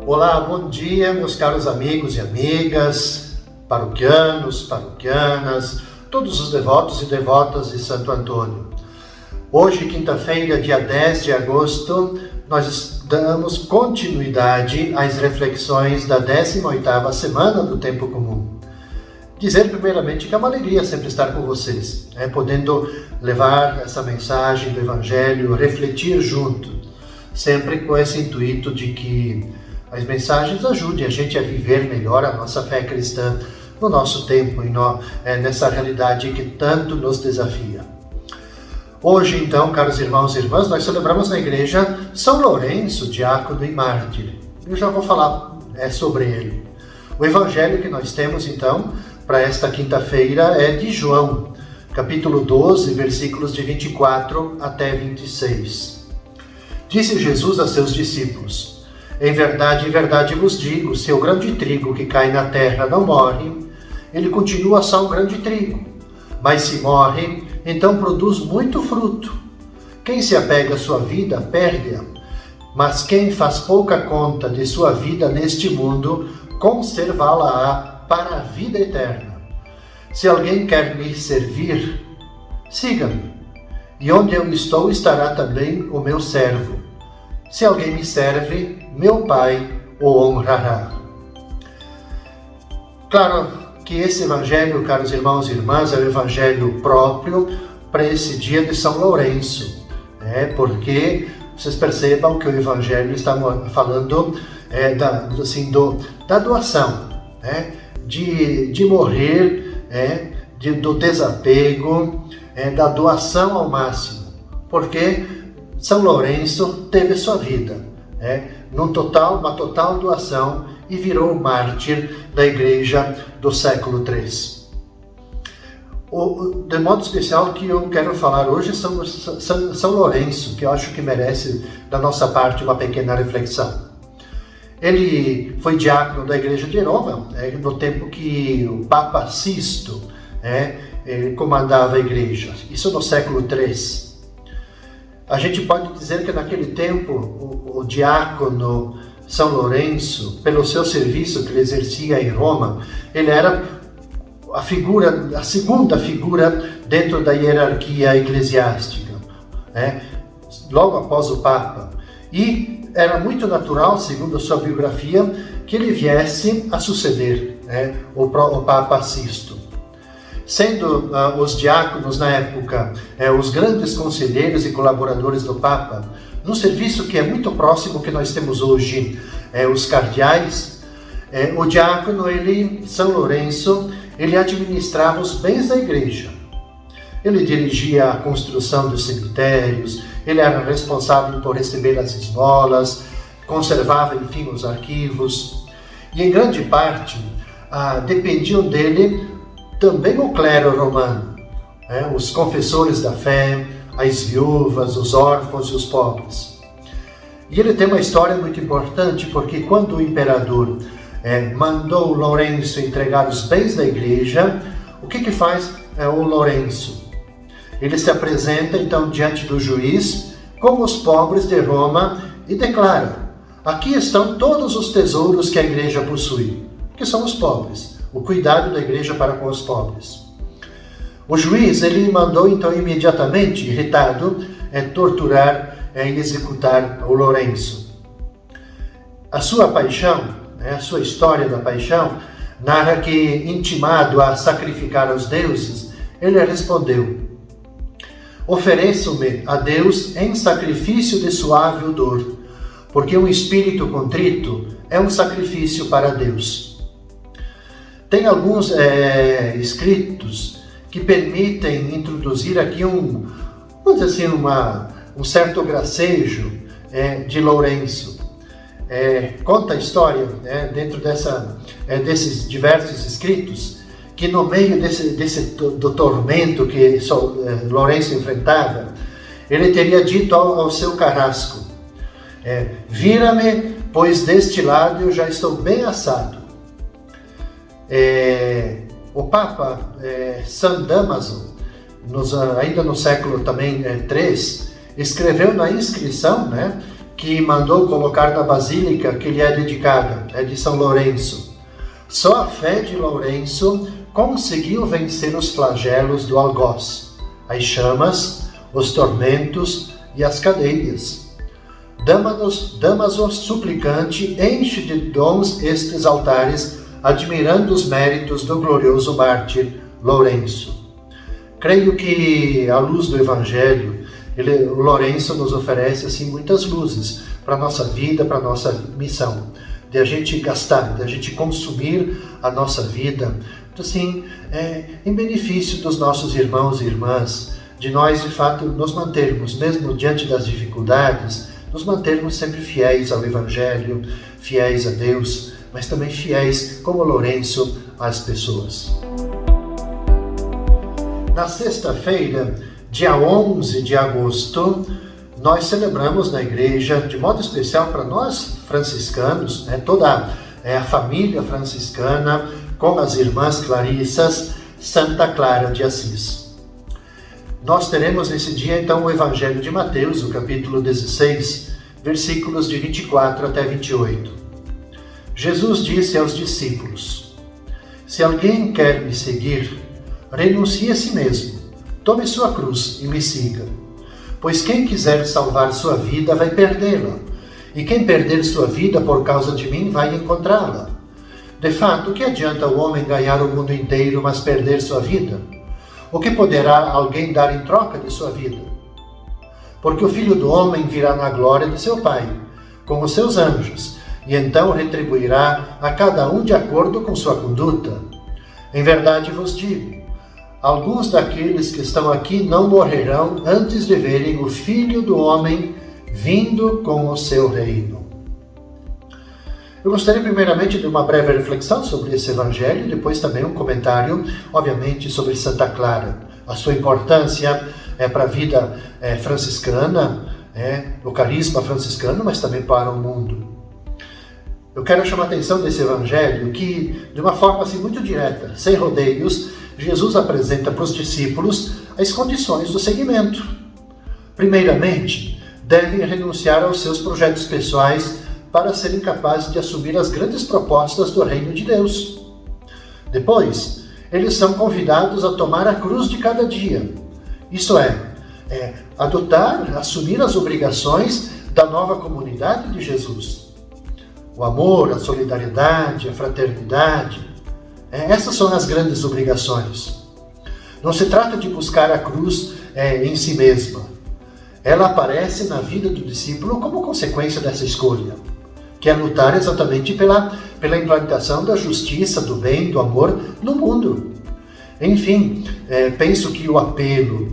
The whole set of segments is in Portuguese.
Olá, bom dia, meus caros amigos e amigas, paroquianos, paroquianas, todos os devotos e devotas de Santo Antônio. Hoje, quinta-feira, dia 10 de agosto, nós damos continuidade às reflexões da 18ª semana do Tempo Comum. Dizer primeiramente que é uma alegria sempre estar com vocês, podendo levar essa mensagem do Evangelho, refletir junto, sempre com esse intuito de que as mensagens ajudem a gente a viver melhor a nossa fé cristã no nosso tempo e nessa realidade que tanto nos desafia. Hoje, então, caros irmãos e irmãs, nós celebramos na igreja São Lourenço, diácono e mártir. Eu já vou falar sobre ele. O evangelho que nós temos, então, para esta quinta-feira é de João, capítulo 12, versículos de 24 até 26. Disse Jesus a seus discípulos: em verdade vos digo, se o grão de trigo que cai na terra não morre, ele continua só um grão de trigo. Mas se morre, então produz muito fruto. Quem se apega à sua vida, perde-a. Mas quem faz pouca conta de sua vida neste mundo, conservá-la-á para a vida eterna. Se alguém quer me servir, siga-me. E onde eu estou, estará também o meu servo. Se alguém me serve, meu Pai o honrará. Claro que esse evangelho, caros irmãos e irmãs, é o evangelho próprio para esse dia de São Lourenço, porque vocês percebam que o evangelho está falando da doação, de morrer, do desapego, da doação ao máximo, porque São Lourenço teve sua vida, uma total doação e virou mártir da igreja do século III. De modo especial que eu quero falar hoje São Lourenço, que eu acho que merece da nossa parte uma pequena reflexão. Ele foi diácono da igreja de Roma, no tempo que o Papa Sisto comandava a igreja, isso no século III. A gente pode dizer que naquele tempo o diácono São Lourenço, pelo seu serviço que ele exercia em Roma, ele era a segunda figura dentro da hierarquia eclesiástica, logo após o Papa. E era muito natural, segundo a sua biografia, que ele viesse a suceder o Papa Sisto. Sendo os diáconos, na época, os grandes conselheiros e colaboradores do Papa, num serviço que é muito próximo que nós temos hoje, os cardeais, o diácono, São Lourenço, ele administrava os bens da igreja. Ele dirigia a construção dos cemitérios, ele era responsável por receber as esmolas, conservava, enfim, os arquivos. E, em grande parte, dependiam dele também o clero romano, os confessores da fé, as viúvas, os órfãos e os pobres. E ele tem uma história muito importante, porque quando o imperador mandou Lourenço entregar os bens da igreja, o que faz o Lourenço? Ele se apresenta então diante do juiz com os pobres de Roma e declara: aqui estão todos os tesouros que a igreja possui, que são os pobres. O cuidado da igreja para com os pobres. O juiz, ele mandou então imediatamente, irritado, torturar e executar o Lourenço. A sua paixão, a sua história da paixão, narra que, intimado a sacrificar aos deuses, ele respondeu: ofereço-me a Deus em sacrifício de suave odor, porque um espírito contrito é um sacrifício para Deus. Tem alguns escritos que permitem introduzir aqui um certo gracejo de Lourenço. Conta a história, dentro desses diversos escritos, que no meio do tormento que Lourenço enfrentava, ele teria dito ao seu carrasco: vira-me, pois deste lado eu já estou bem assado. O Papa San Damaso, ainda no século também III, escreveu na inscrição, que mandou colocar na basílica que lhe é dedicada, é de São Lourenço. Só a fé de Lourenço conseguiu vencer os flagelos do algoz, as chamas, os tormentos e as cadeias. Damaso suplicante enche de dons estes altares, admirando os méritos do glorioso mártir Lourenço. Creio que, à luz do Evangelho, o Lourenço nos oferece assim, muitas luzes para a nossa vida, para a nossa missão, de a gente gastar, de a gente consumir a nossa vida, assim, em benefício dos nossos irmãos e irmãs, de nós, de fato, nos mantermos, mesmo diante das dificuldades, nos mantermos sempre fiéis ao Evangelho, fiéis a Deus, mas também fiéis, como Lourenço, às pessoas. Na sexta-feira, dia 11 de agosto, nós celebramos na igreja, de modo especial para nós franciscanos, toda a família franciscana, com as irmãs Clarissas, Santa Clara de Assis. Nós teremos nesse dia, então, o Evangelho de Mateus, o capítulo 16, versículos de 24 até 28. Jesus disse aos discípulos: Se alguém quer me seguir, renuncie a si mesmo, tome sua cruz e me siga. Pois quem quiser salvar sua vida vai perdê-la, e quem perder sua vida por causa de mim vai encontrá-la. De fato, o que adianta o homem ganhar o mundo inteiro, mas perder sua vida? O que poderá alguém dar em troca de sua vida? Porque o Filho do Homem virá na glória de seu Pai, com os seus anjos, e então retribuirá a cada um de acordo com sua conduta. Em verdade vos digo, alguns daqueles que estão aqui não morrerão antes de verem o Filho do Homem vindo com o seu reino. Eu gostaria primeiramente de uma breve reflexão sobre esse Evangelho e depois também um comentário, obviamente, sobre Santa Clara, a sua importância para a vida franciscana, o carisma franciscano, mas também para o mundo. Eu quero chamar a atenção desse Evangelho que, de uma forma assim, muito direta, sem rodeios, Jesus apresenta para os discípulos as condições do seguimento. Primeiramente, devem renunciar aos seus projetos pessoais para serem capazes de assumir as grandes propostas do reino de Deus. Depois, eles são convidados a tomar a cruz de cada dia, isto é, adotar, assumir as obrigações da nova comunidade de Jesus. O amor, a solidariedade, a fraternidade, essas são as grandes obrigações. Não se trata de buscar a cruz em si mesma. Ela aparece na vida do discípulo como consequência dessa escolha, que é lutar exatamente pela implantação da justiça, do bem, do amor no mundo. Enfim, penso que o apelo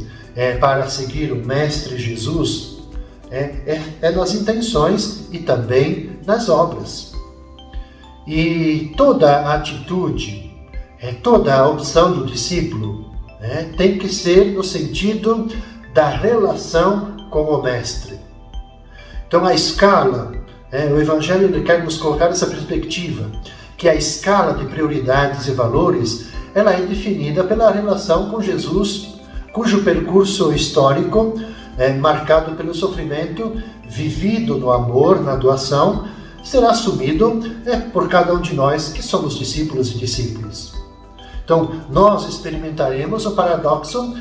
para seguir o Mestre Jesus é nas intenções e também nas obras. E toda a atitude, toda a opção do discípulo tem que ser no sentido da relação com o Mestre. Então a escala, o Evangelho quer nos colocar essa perspectiva, que a escala de prioridades e valores, ela é definida pela relação com Jesus, cujo percurso histórico marcado pelo sofrimento, vivido no amor, na doação, será assumido por cada um de nós que somos discípulos e discípulas. Então, nós experimentaremos o paradoxo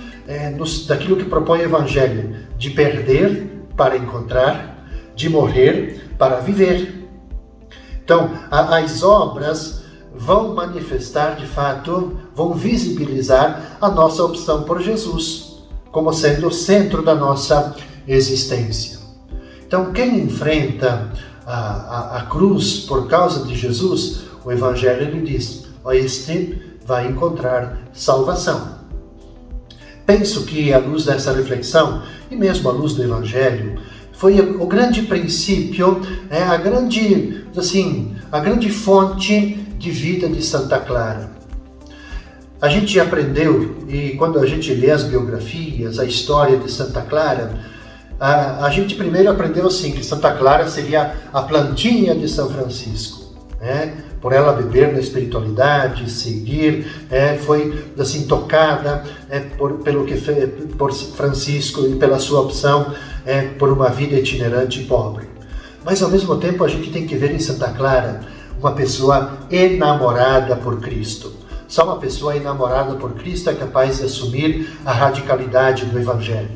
daquilo que propõe o Evangelho, de perder para encontrar, de morrer para viver. Então, as obras vão manifestar, de fato, vão visibilizar a nossa opção por Jesus, como sendo o centro da nossa existência. Então, quem enfrenta a cruz por causa de Jesus, o Evangelho lhe diz: este vai encontrar salvação. Penso que, à luz dessa reflexão, e mesmo à luz do Evangelho, foi o grande princípio, a grande fonte de vida de Santa Clara. A gente aprendeu, e quando a gente lê as biografias, a história de Santa Clara, a gente primeiro aprendeu assim, que Santa Clara seria a plantinha de São Francisco, por ela beber na espiritualidade, seguir, foi assim tocada por Francisco e pela sua opção por uma vida itinerante e pobre. Mas ao mesmo tempo a gente tem que ver em Santa Clara uma pessoa enamorada por Cristo. Só uma pessoa enamorada por Cristo é capaz de assumir a radicalidade do Evangelho.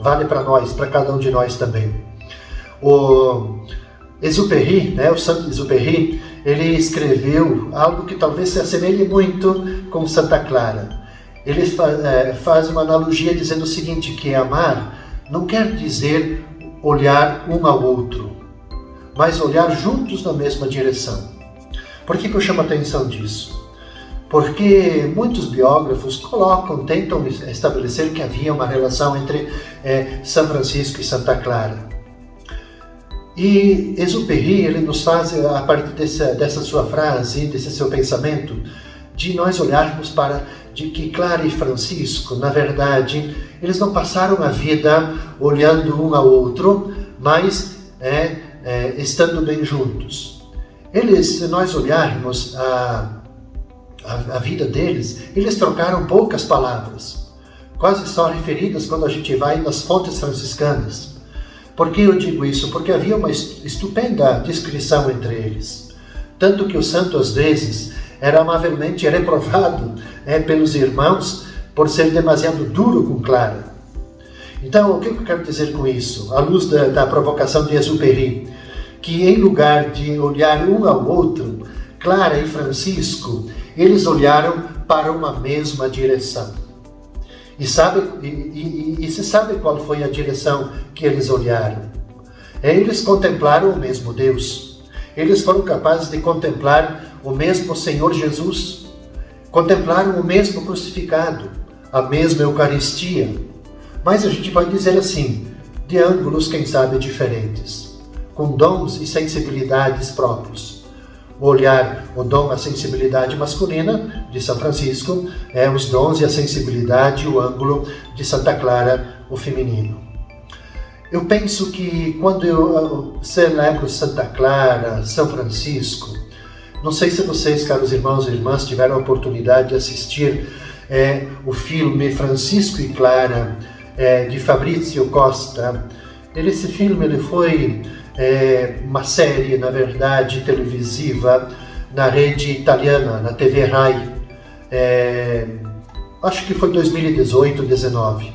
Vale para nós, para cada um de nós também. O Exupéry, o Santo Exupéry, ele escreveu algo que talvez se assemelhe muito com Santa Clara. Ele faz uma analogia dizendo o seguinte, que amar não quer dizer olhar um ao outro, mas olhar juntos na mesma direção. Por que eu chamo a atenção disso? Porque muitos biógrafos tentam estabelecer que havia uma relação entre São Francisco e Santa Clara. E Exupéry, ele nos faz, a partir dessa sua frase, desse seu pensamento, de nós olharmos de que Clara e Francisco, na verdade, eles não passaram a vida olhando um ao outro, mas estando bem juntos. Se nós olharmos a vida deles, eles trocaram poucas palavras, quase só referidas quando a gente vai nas fontes franciscanas. Por que eu digo isso? Porque havia uma estupenda discrição entre eles. Tanto que o santo, às vezes, era amavelmente reprovado pelos irmãos por ser demasiado duro com Clara. Então, o que eu quero dizer com isso? À luz da provocação de Exupéry, que em lugar de olhar um ao outro, Clara e Francisco, eles olharam para uma mesma direção. E se sabe qual foi a direção que eles olharam? Eles contemplaram o mesmo Deus. Eles foram capazes de contemplar o mesmo Senhor Jesus. Contemplaram o mesmo crucificado, a mesma Eucaristia. Mas a gente pode dizer assim, de ângulos, quem sabe, diferentes, com dons e sensibilidades próprios. O dom, a sensibilidade masculina de São Francisco, os dons e a sensibilidade, o ângulo de Santa Clara, o feminino. Eu penso que quando eu celebro Santa Clara, São Francisco, não sei se vocês, caros irmãos e irmãs, tiveram a oportunidade de assistir o filme Francisco e Clara, de Fabrizio Costa. Esse filme ele foi uma série, na verdade, televisiva na rede italiana, na TV Rai. Acho que foi 2018, 2019.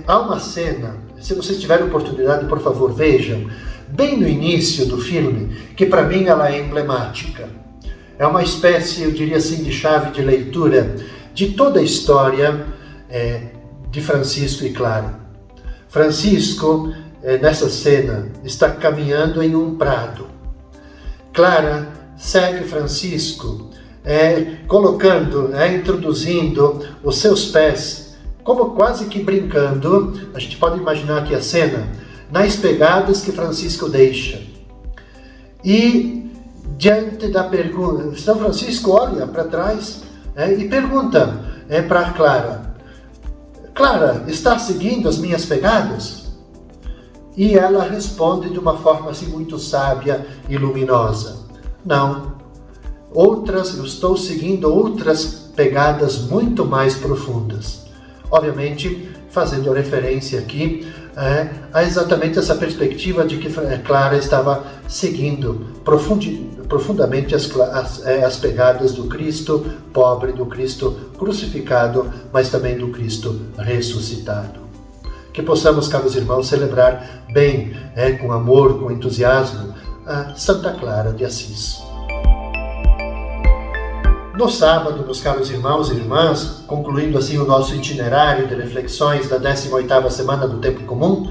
Há uma cena, se vocês tiverem oportunidade, por favor, vejam, bem no início do filme, que para mim ela é emblemática. É uma espécie, eu diria assim, de chave de leitura de toda a história de Francisco e Clara. Francisco, nessa cena, está caminhando em um prado. Clara segue Francisco, introduzindo os seus pés, como quase que brincando, a gente pode imaginar aqui a cena, nas pegadas que Francisco deixa. E, diante da pergunta, São Francisco olha para trás e pergunta para Clara, Clara, está seguindo as minhas pegadas? E ela responde de uma forma assim muito sábia e luminosa. Não, eu estou seguindo outras pegadas muito mais profundas. Obviamente, fazendo referência aqui a exatamente essa perspectiva de que Clara estava seguindo profundamente as pegadas do Cristo pobre, do Cristo crucificado, mas também do Cristo ressuscitado. Que possamos, caros irmãos, celebrar bem, com amor, com entusiasmo, a Santa Clara de Assis. No sábado, meus caros irmãos e irmãs, concluindo assim o nosso itinerário de reflexões da 18ª semana do Tempo Comum,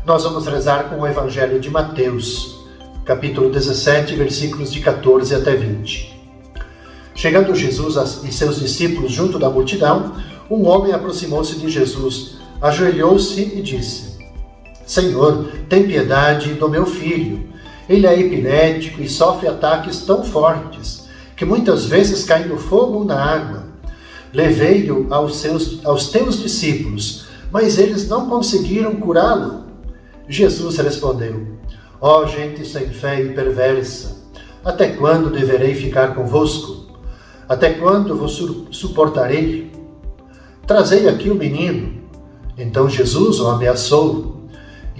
nós vamos rezar com o Evangelho de Mateus, capítulo 17, versículos de 14 até 20. Chegando Jesus e seus discípulos junto da multidão, um homem aproximou-se de Jesus, ajoelhou-se e disse: Senhor, tem piedade do meu filho. Ele é epilético e sofre ataques tão fortes que muitas vezes cai no fogo ou na água. Levei-o aos teus discípulos, mas eles não conseguiram curá-lo. Jesus respondeu: Ó gente sem fé e perversa, até quando deverei ficar convosco? Até quando vos suportarei? Trazei aqui o menino. Então Jesus o ameaçou,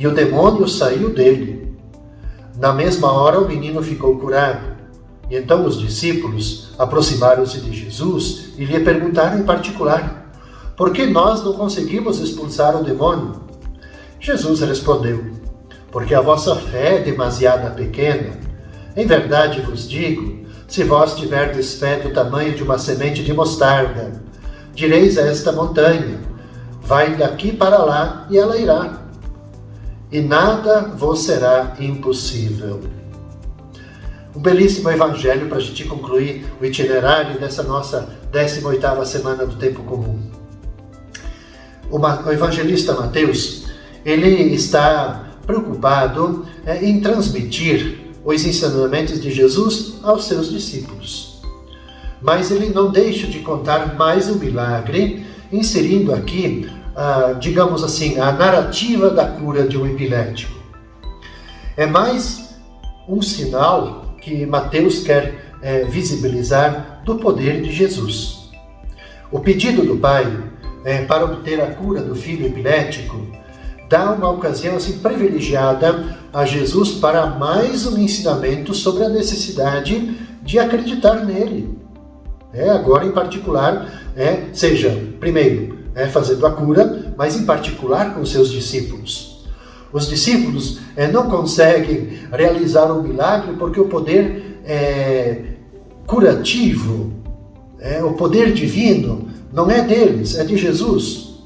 e o demônio saiu dele. Na mesma hora o menino ficou curado. E então os discípulos aproximaram-se de Jesus e lhe perguntaram em particular: por que nós não conseguimos expulsar o demônio? Jesus respondeu: porque a vossa fé é demasiado pequena. Em verdade vos digo, se vós tiverdes fé do tamanho de uma semente de mostarda, direis a esta montanha: vai daqui para lá, e ela irá. E nada vos será impossível. Um belíssimo evangelho para a gente concluir o itinerário dessa nossa 18ª semana do Tempo Comum. O evangelista Mateus, ele está preocupado em transmitir os ensinamentos de Jesus aos seus discípulos. Mas ele não deixa de contar mais um milagre, inserindo aqui, digamos assim, a narrativa da cura de um epilético. É mais um sinal que Mateus quer visibilizar do poder de Jesus. O pedido do pai para obter a cura do filho epilético dá uma ocasião assim privilegiada a Jesus para mais um ensinamento sobre a necessidade de acreditar nele. Agora, em particular, seja, primeiro, fazendo a cura, mas em particular com seus discípulos. Os discípulos não conseguem realizar um milagre porque o poder curativo, o poder divino, não é deles, é de Jesus.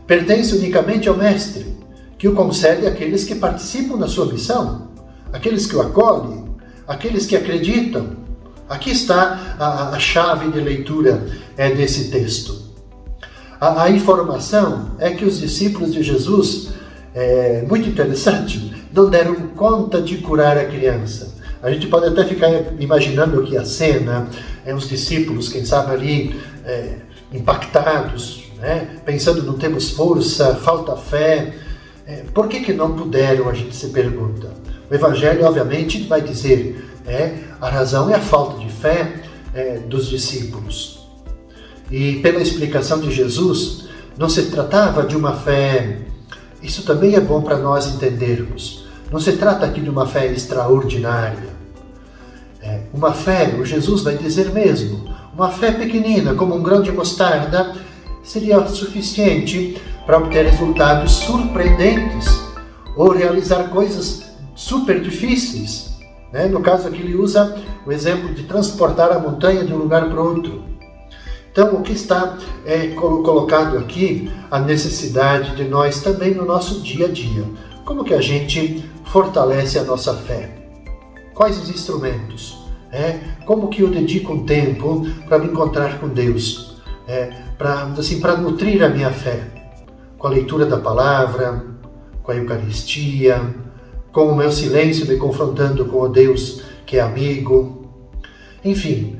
Pertence unicamente ao Mestre, que o concede àqueles que participam da sua missão, aqueles que o acolhem, aqueles que acreditam. Aqui está a chave de leitura desse texto. A informação é que os discípulos de Jesus, muito interessante, não deram conta de curar a criança. A gente pode até ficar imaginando aqui a cena, os discípulos, quem sabe ali, impactados, pensando não temos força, falta fé. Por que não puderam, a gente se pergunta. O Evangelho, obviamente, vai dizer, a razão é a falta de fé dos discípulos. E pela explicação de Jesus, não se tratava de uma fé, isso também é bom para nós entendermos, não se trata aqui de uma fé extraordinária. Uma fé, o Jesus vai dizer mesmo, uma fé pequenina, como um grão de mostarda, seria suficiente para obter resultados surpreendentes ou realizar coisas super difíceis. No caso aqui ele usa o exemplo de transportar a montanha de um lugar para outro. Então o que está colocado aqui, a necessidade de nós também no nosso dia a dia. Como que a gente fortalece a nossa fé? Quais os instrumentos? Como que eu dedico um tempo para me encontrar com Deus? Para nutrir a minha fé, com a leitura da palavra, com a Eucaristia, com o meu silêncio me confrontando com o Deus que é amigo. Enfim,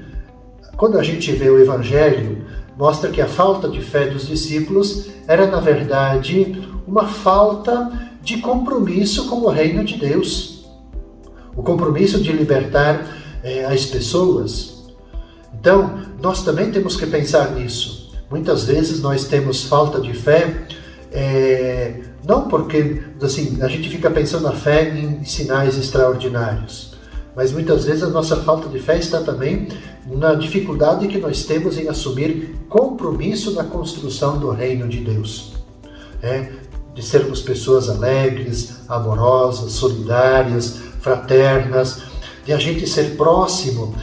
quando a gente vê o Evangelho, mostra que a falta de fé dos discípulos era, na verdade, uma falta de compromisso com o reino de Deus. O compromisso de libertar as pessoas. Então, nós também temos que pensar nisso. Muitas vezes nós temos falta de fé, não porque assim, a gente fica pensando na fé em sinais extraordinários, mas muitas vezes a nossa falta de fé está também na dificuldade que nós temos em assumir compromisso na construção do reino de Deus. De sermos pessoas alegres, amorosas, solidárias, fraternas, de a gente ser próximo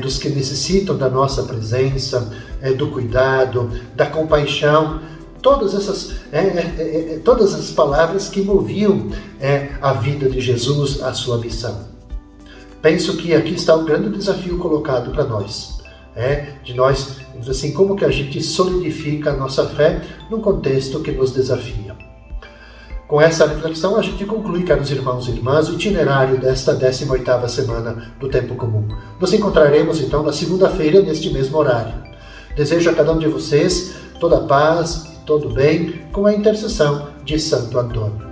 dos que necessitam da nossa presença, do cuidado, da compaixão, todas essas palavras que moviam a vida de Jesus, a sua missão. Penso que aqui está o grande desafio colocado para nós, de nós, assim, como que a gente solidifica a nossa fé num contexto que nos desafia. Com essa reflexão, a gente conclui, caros irmãos e irmãs, o itinerário desta 18ª semana do Tempo Comum. Nos encontraremos, então, na segunda-feira, neste mesmo horário. Desejo a cada um de vocês toda a paz, todo o bem, com a intercessão de Santo Antônio.